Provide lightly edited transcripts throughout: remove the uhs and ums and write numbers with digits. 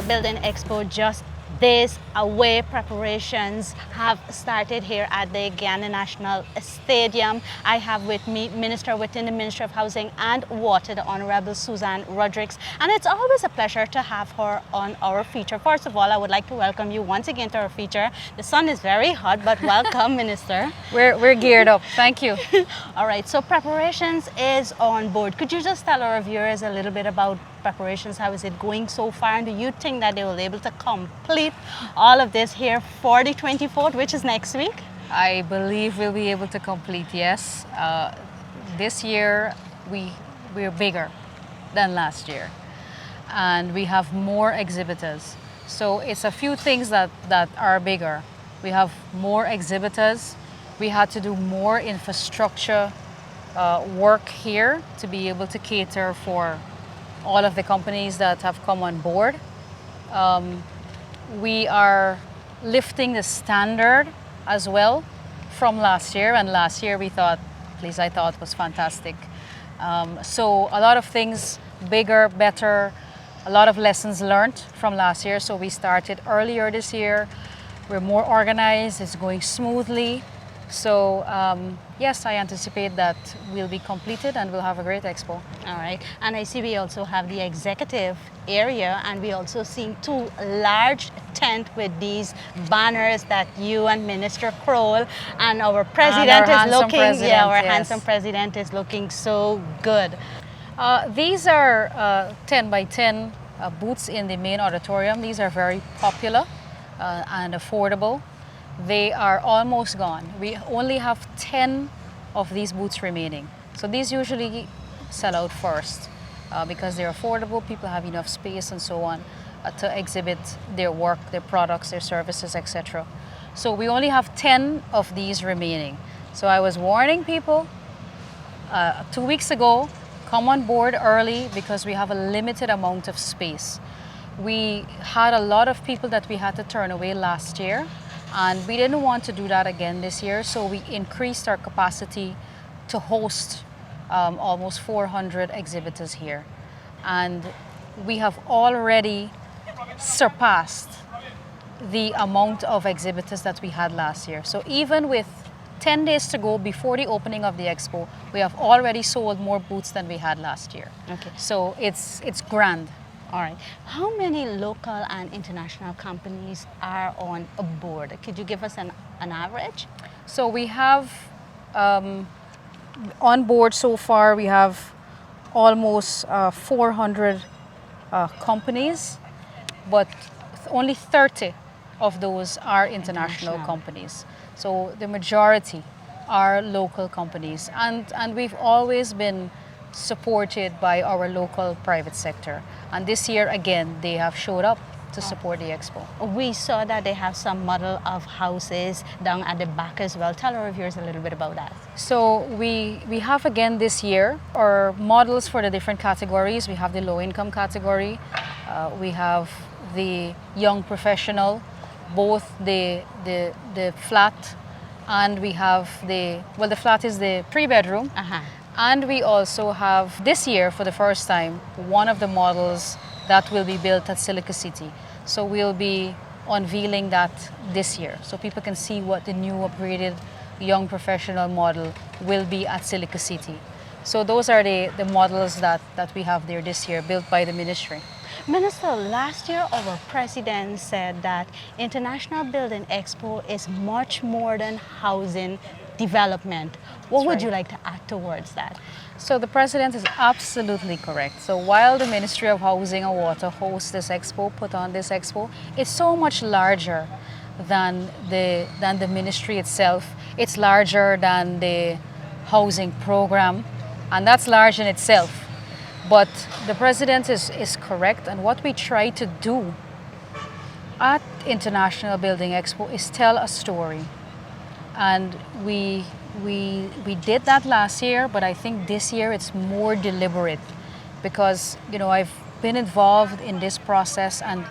Building Expo just days away. Preparations have started here at the Guyana National Stadium. I have with me Minister within the Ministry of Housing and Water, the Honorable Susan Rodrigues, and it's always a pleasure to have her on our feature. First of all, I would like to welcome you once again to our feature. The sun is very hot, but welcome, Minister. We're geared up. Thank you. All right, so preparations is on board. Could you just tell our viewers a little bit about preparations? How is it going so far? And do you think that they will be able to complete all of this here for the 24th, which is next week? I believe we'll be able to complete, yes. This year we're bigger than last year, and we have more exhibitors. So it's a few things that are bigger. We have more exhibitors. We had to do more infrastructure work here to be able to cater for all of the companies that have come on board. We are lifting the standard as well from last year, and last year I thought was fantastic. So a lot of things bigger, better, a lot of lessons learned from last year. So we started earlier this year. We're more organized, it's going smoothly. So yes, I anticipate that we'll be completed and we'll have a great expo. All right, and I see we also have the executive area, and we also seeing two large tent with these banners that you and Minister Kroll and our president is looking. Handsome president is looking so good. These are 10 by 10 booths in the main auditorium. These are very popular and affordable. They are almost gone. We only have 10 of these booths remaining. So these usually sell out first because they're affordable, people have enough space and so on to exhibit their work, their products, their services, etc. So we only have 10 of these remaining. So I was warning people 2 weeks ago, come on board early because we have a limited amount of space. We had a lot of people that we had to turn away last year, and we didn't want to do that again this year, so we increased our capacity to host almost 400 exhibitors here. And we have already surpassed the amount of exhibitors that we had last year. So even with 10 days to go before the opening of the expo, we have already sold more booths than we had last year. Okay. So it's grand. All right. How many local and international companies are on board? Could you give us an average? So we have on board so far, we have almost 400 companies, but only 30 of those are international companies. So the majority are local companies, and we've always been supported by our local private sector. And this year, again, they have showed up to support the expo. We saw that they have some model of houses down at the back as well. Tell our viewers a little bit about that. So we have again this year our models for the different categories. We have the low income category, we have the young professional, both the flat, and we have the flat is the 3-bedroom. And we also have, this year for the first time, one of the models that will be built at Silica City. So we'll be unveiling that this year, so people can see what the new upgraded young professional model will be at Silica City. So those are the models that we have there this year, built by the ministry. Minister, last year our president said that International Building Expo is much more than housing development. What would you like to add towards that? So the president is absolutely correct. So while the Ministry of Housing and Water hosts this expo, put on this expo, it's so much larger than the ministry itself. It's larger than the housing program, and that's large in itself. But the president is correct, and what we try to do at International Building Expo is tell a story. And we did that last year, but I think this year it's more deliberate because, you know, I've been involved in this process, and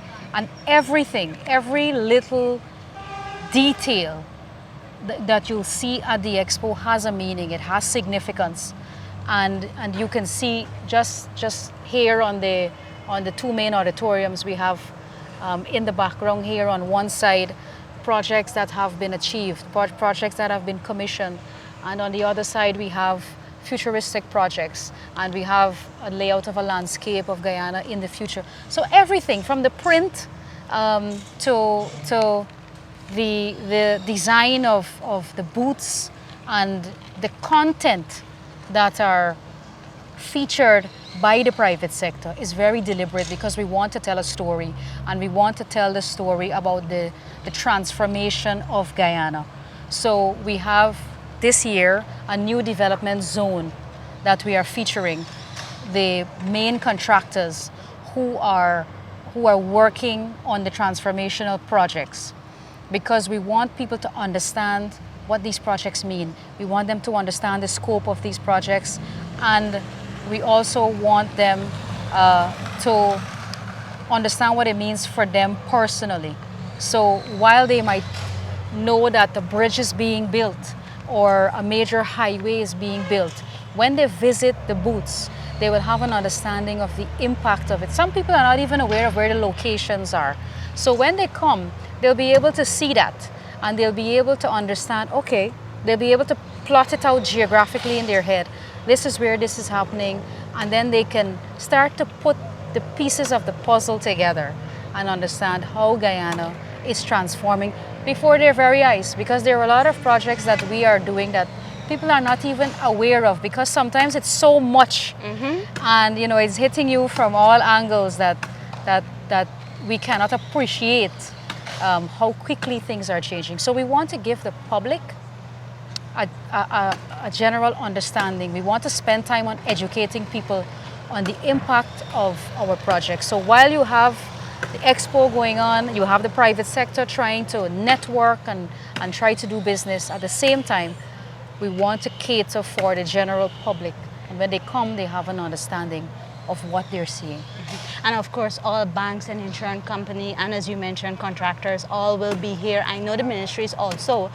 everything, every little detail that you'll see at the expo has a meaning, it has significance. And you can see just here on the two main auditoriums, we have In the background here on one side, projects that have been achieved, projects that have been commissioned. And on the other side, we have futuristic projects, and we have a layout of a landscape of Guyana in the future. So everything from the print to the design of the booths and the content that are featured by the private sector is very deliberate, because we want to tell a story, and we want to tell the story about the transformation of Guyana. So we have this year a new development zone that we are featuring the main contractors who are working on the transformational projects, because we want people to understand what these projects mean. We want them to understand the scope of these projects, and we also want them to understand what it means for them personally. So while they might know that the bridge is being built or a major highway is being built, when they visit the booths, they will have an understanding of the impact of it. Some people are not even aware of where the locations are. So when they come, they'll be able to see that, and they'll be able to understand, okay, they'll be able to plot it out geographically in their head. This is where this is happening, and then they can start to put the pieces of the puzzle together and understand how Guyana is transforming before their very eyes, because there are a lot of projects that we are doing that people are not even aware of, because sometimes it's so much, and you know, it's hitting you from all angles that we cannot appreciate how quickly things are changing. So we want to give the public a general understanding. We want to spend time on educating people on the impact of our projects. So while you have the expo going on, you have the private sector trying to network and try to do business. At the same time, we want to cater for the general public. And when they come, they have an understanding of what they're seeing. And of course, all banks and insurance company, and as you mentioned, contractors, all will be here. I know the ministry is also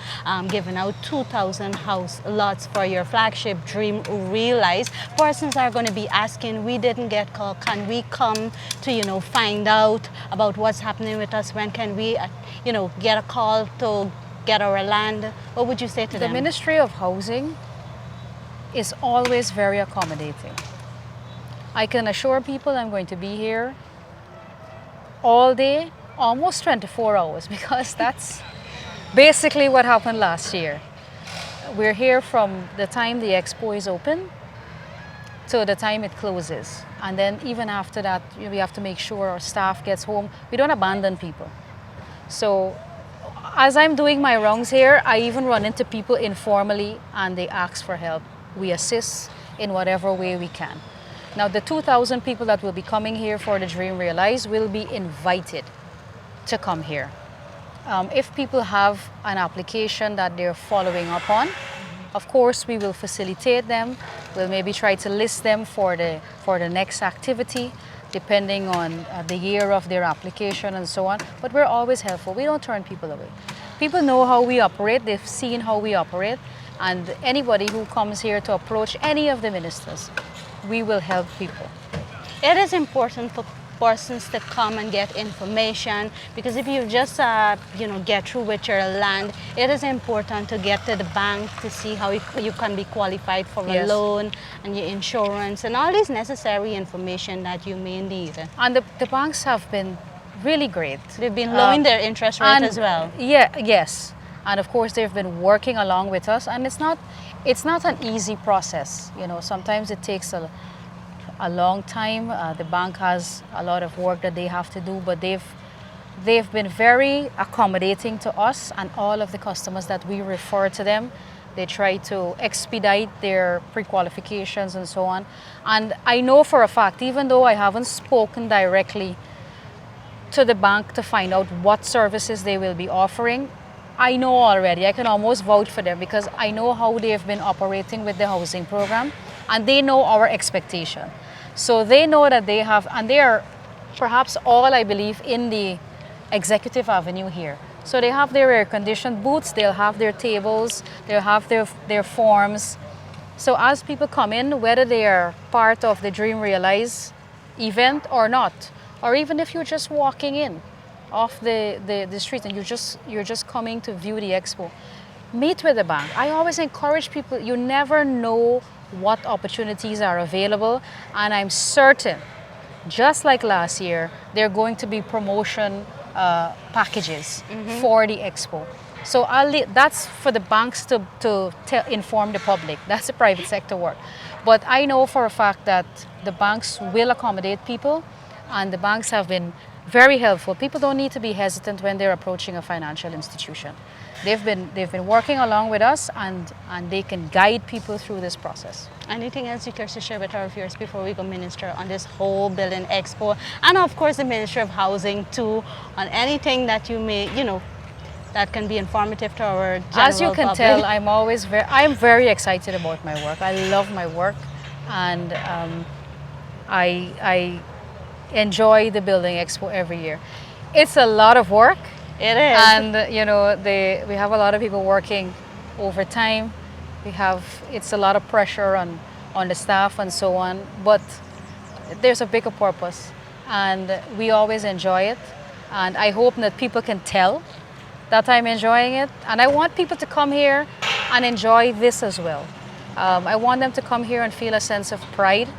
giving out 2,000 house lots for your flagship Dream Realize. Persons are going to be asking, we didn't get called, can we come to, you know, find out about what's happening with us? When can we, you know, get a call to get our land? What would you say to them? The Ministry of Housing is always very accommodating. I can assure people I'm going to be here all day, almost 24 hours, because that's basically what happened last year. We're here from the time the expo is open to the time it closes. And then even after that, we have to make sure our staff gets home. We don't abandon people. So as I'm doing my rounds here, I even run into people informally and they ask for help. We assist in whatever way we can. Now, the 2,000 people that will be coming here for the Dream Realize will be invited to come here. If people have an application that they're following up on, of course, we will facilitate them. We'll maybe try to list them for the next activity, depending on the year of their application and so on. But we're always helpful. We don't turn people away. People know how we operate. They've seen how we operate. And anybody who comes here to approach any of the ministers, we will help people. It is important for persons to come and get information, because if you just you know, get through with your land, it is important to get to the bank to see how you can be qualified for a loan and your insurance and all this necessary information that you may need. And the banks have been really great. They've been lowering their interest rate as well. Yes. And of course, they've been working along with us, and it's not an easy process. You know, sometimes it takes a long time. The bank has a lot of work that they have to do, but they've been very accommodating to us and all of the customers that we refer to them. They try to expedite their pre-qualifications and so on. And I know for a fact, even though I haven't spoken directly to the bank to find out what services they will be offering, I know already. I can almost vouch for them, because I know how they've been operating with the housing program, and they know our expectation. So they know that they have, and they are perhaps all, I believe, in the Executive Avenue here. So they have their air-conditioned booths, they'll have their tables, they'll have their forms. So as people come in, whether they are part of the Dream Realize event or not, or even if you're just walking in, off the street and you're just coming to view the expo, meet with the bank. I always encourage people, you never know what opportunities are available, and I'm certain, just like last year, there are going to be promotion packages for the expo. So that's for the banks to inform the public. That's the private sector work. But I know for a fact that the banks will accommodate people, and the banks have been very helpful. People don't need to be hesitant when they're approaching a financial institution. They've been working along with us, and they can guide people through this process. Anything else you care to share with our viewers before we go, Minister, on this whole building expo, and of course the Minister of Housing too, on anything that you may, that can be informative to our general public? As you can tell, I'm very excited about my work. I love my work, and I enjoy the Building Expo every year. It's a lot of work. It is. And we have a lot of people working overtime. It's a lot of pressure on the staff and so on, but there's a bigger purpose, and we always enjoy it. And I hope that people can tell that I'm enjoying it, and I want people to come here and enjoy this as well. I want them to come here and feel a sense of pride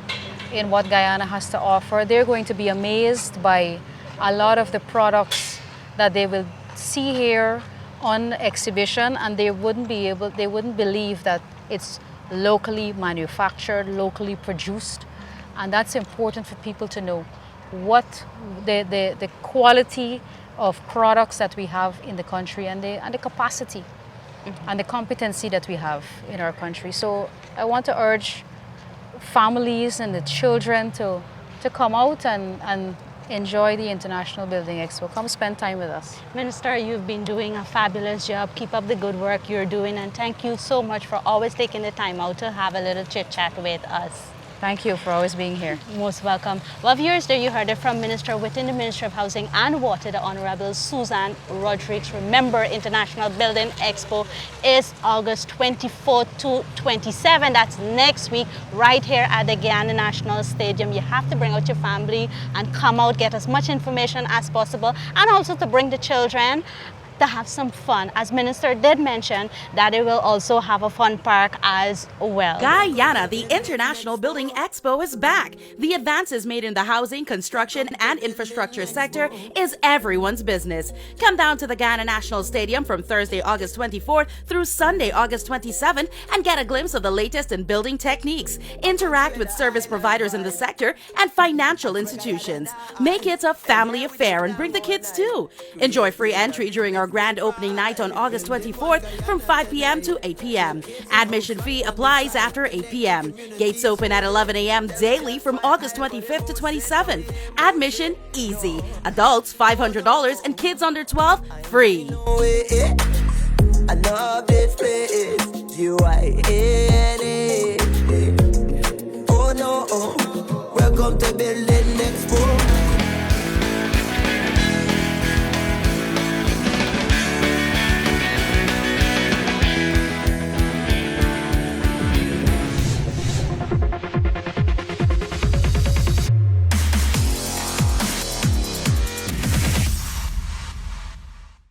in what Guyana has to offer. They're going to be amazed by a lot of the products that they will see here on exhibition, and they wouldn't believe that it's locally manufactured, locally produced. And that's important for people to know what the quality of products that we have in the country, and the capacity and the competency that we have in our country. So I want to urge families and the children to come out and enjoy the International Building Expo. Come spend time with us. Minister, you've been doing a fabulous job. Keep up the good work you're doing, and thank you so much for always taking the time out to have a little chit chat with us. Thank you for always being here. Most welcome. Well, viewers, there you heard it from Minister within the Ministry of Housing and Water, the Honorable Susan Rodrigues. Remember, International Building Expo is August 24th to 27th. That's next week, right here at the Guyana National Stadium. You have to bring out your family and come out, get as much information as possible, and also to bring the children to have some fun. As Minister did mention, that it will also have a fun park as well. Guyana, the International Building Expo is back. The advances made in the housing, construction, and infrastructure sector is everyone's business. Come down to the Guyana National Stadium from Thursday, August 24th through Sunday, August 27th, and get a glimpse of the latest in building techniques. Interact with service providers in the sector and financial institutions. Make it a family affair and bring the kids too. Enjoy free entry during our grand opening night on August 24th from 5 p.m. to 8 p.m. Admission fee applies after 8 p.m. Gates open at 11 a.m. daily from August 25th to 27th. Admission easy. Adults $500 and kids under 12 free. I love this place. You are here.